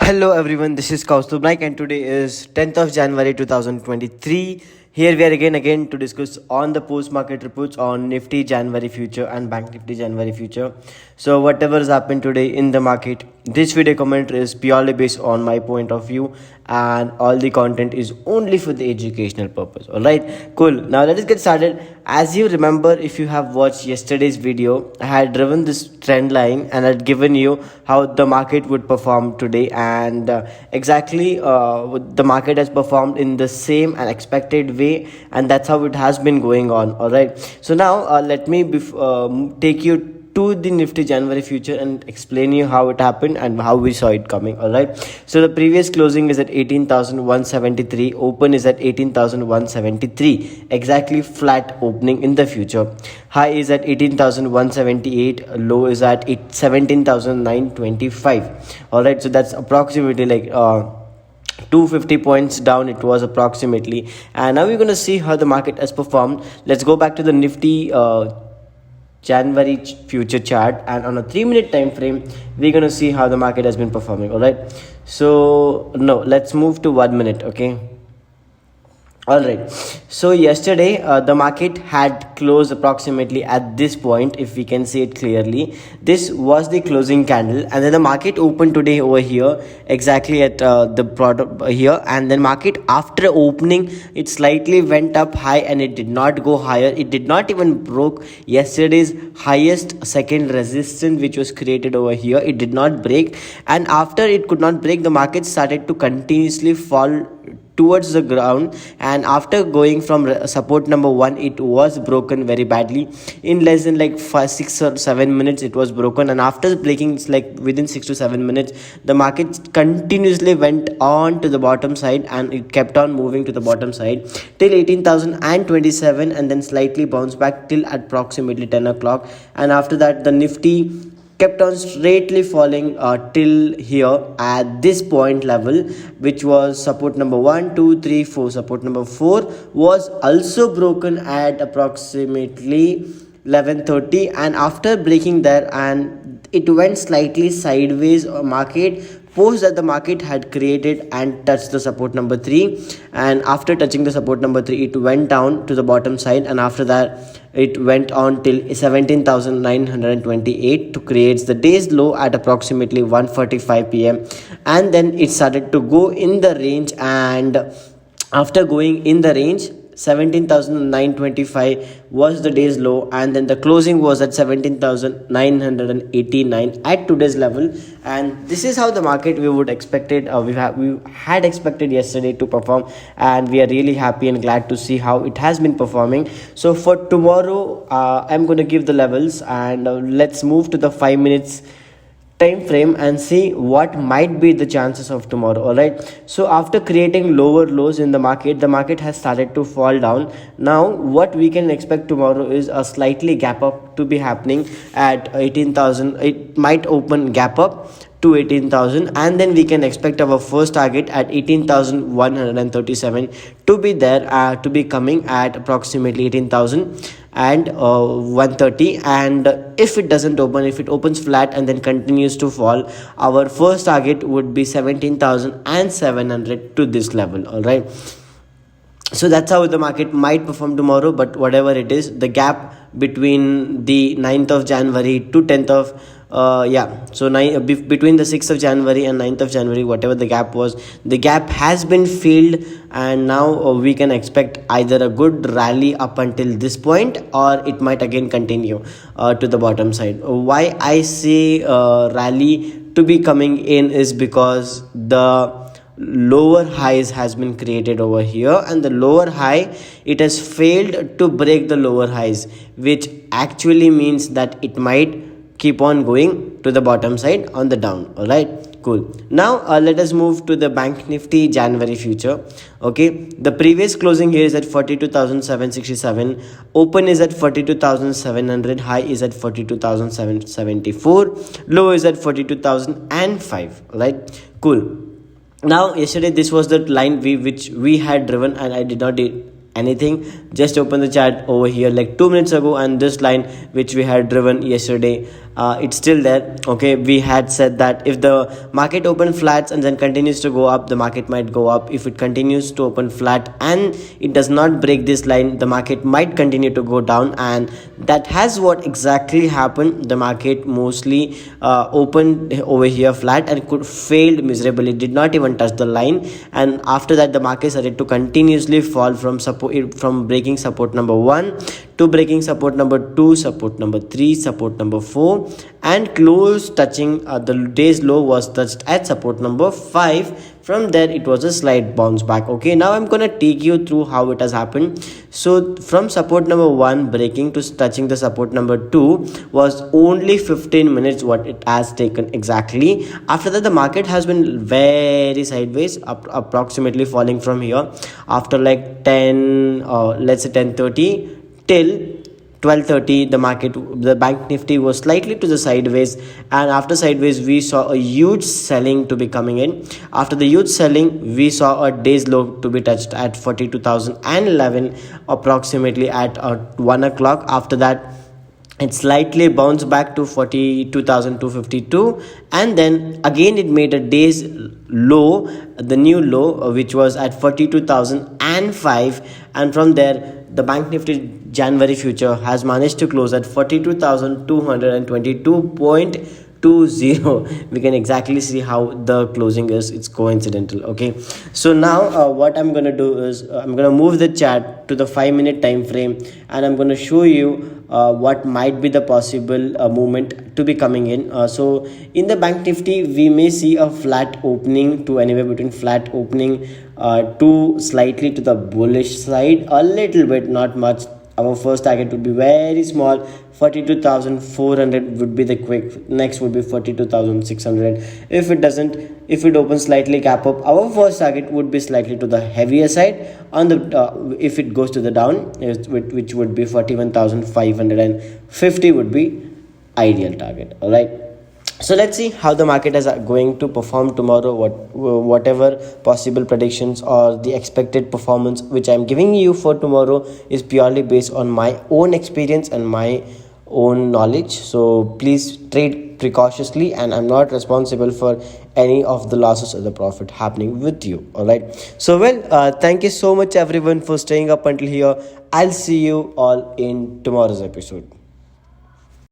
Hello everyone, this is Kaustubh Naik and today is 10th of January 2023. Here we are again to discuss on the post-market reports on Nifty January future and Bank Nifty January future. So whatever has happened today in the market, this video commentary is purely based on my point of view and all the content is only for the educational purpose. Alright, cool. Now let us get started. As you remember, if you have watched yesterday's video, I had driven this trend line and had given you how the market would perform today, and exactly the market has performed in the same and expected way, and that's how it has been going on. All right, so now let me take you to the Nifty January future and explain you how it happened and how we saw it coming. All right, so the previous closing is at 18,173, open is at 18,173, exactly flat opening in the future. High is at 18,178, low is at 17,925. all right, so that's approximately like 250 points down it was approximately. And now we're going to see how the market has performed. Let's go back to the Nifty January future chart, and on a 3-minute time frame we're going to see how the market has been performing. All right, so no, let's move to 1 minute. Okay, all right, so yesterday the market had closed approximately at this point. If we can see it clearly, this was the closing candle, and then the market opened today over here exactly at the product here, and then market after opening it slightly went up high and it did not go higher. It did not even broke yesterday's highest second resistance which was created over here. It did not break, and after it could not break, the market started to continuously fall towards the ground, and after going from support number 1, it was broken very badly. In less than like 6 or 7 minutes it was broken, and after breaking, it's like within 6 to 7 minutes the market continuously went on to the bottom side, and it kept on moving to the bottom side till 18,027, and then slightly bounced back till approximately 10 o'clock. And after that the Nifty kept on straightly falling till here at this point level, which was support number 1, 2, 3, 4. Support number 4 was also broken at approximately 11:30, and after breaking there, and it went slightly sideways market post that the market had created and touched the support number 3, and after touching the support number 3 it went down to the bottom side, and after that it went on till 17,928 to create the day's low at approximately 1:45 p.m. and then it started to go in the range, and after going in the range 17,925 was the day's low, and then the closing was at 17,989 at today's level. And this is how the market we would expected we had expected yesterday to perform, and we are really happy and glad to see how it has been performing. So for tomorrow I'm going to give the levels, and let's move to the 5 minutes time frame and see what might be the chances of tomorrow. All right, so after creating lower lows in the market has started to fall down. Now what we can expect tomorrow is a slightly gap up to be happening at 18,000. It might open gap up to 18,000, and then we can expect our first target at 18,137 to be there, to be coming at approximately 18,000 and 130. And if it doesn't open, if it opens flat and then continues to fall, our first target would be 17,700 to this level. All right, so that's how the market might perform tomorrow. But whatever it is, the gap between the 9th of January to 10th of between the 6th of January and 9th of January, whatever the gap was, the gap has been filled, and now we can expect either a good rally up until this point, or it might again continue to the bottom side. Why I say rally to be coming in is because the lower highs has been created over here, and the lower high, it has failed to break the lower highs, which actually means that it might keep on going to the bottom side on the down. All right, cool. Now let us move to the Bank Nifty January future. Okay, the previous closing here is at 42,767, open is at 42,700, high is at 42,774, low is at 42,005. All right, cool. Now yesterday this was the line which we had driven, and I did not do anything, just open the chart over here like 2 minutes ago, and this line which we had driven yesterday it's still there. Okay, we had said that if the market open flats and then continues to go up, the market might go up. If it continues to open flat and it does not break this line, the market might continue to go down, and that has what exactly happened. The market mostly opened over here flat and could failed miserably, did not even touch the line, and after that the market started to continuously fall from breaking support number 1 to breaking support number 2, support number 3, support number 4, and close touching the day's low was touched at support number 5. From there it was a slight bounce back. Okay, now I'm gonna take you through how it has happened. So from support number 1 breaking to touching the support number 2 was only 15 minutes what it has taken exactly. After that the market has been very sideways, approximately falling from here after like 10 let's say 10:30 till 12:30. The bank nifty was slightly to the sideways, and after sideways we saw a huge selling to be coming in. After the huge selling, we saw a day's low to be touched at 42,011 approximately at 1 o'clock. After that it slightly bounced back to 42,252, and then again it made a day's low, the new low, which was at 42,005, and from there the bank nifty January future has managed to close at 42,222.20. We can exactly see how the closing is. It's coincidental. Okay, so now what I'm gonna do is I'm gonna move the chart to the 5-minute time frame, and I'm gonna show you what might be the possible movement to be coming in. So in the bank nifty we may see a flat opening to anywhere between flat opening to slightly to the bullish side, a little bit, not much. Our first target would be very small, 42,400 would be the quick. Next would be 42,600. If it opens slightly gap up, our first target would be slightly to the heavier side. On the if it goes to the down, which would be 41,550 would be ideal target. All right. So let's see how the market is going to perform tomorrow. Whatever possible predictions or the expected performance which I'm giving you for tomorrow is purely based on my own experience and my own knowledge. So please trade precautiously, and I'm not responsible for any of the losses or the profit happening with you. All right. So thank you so much everyone for staying up until here. I'll see you all in tomorrow's episode.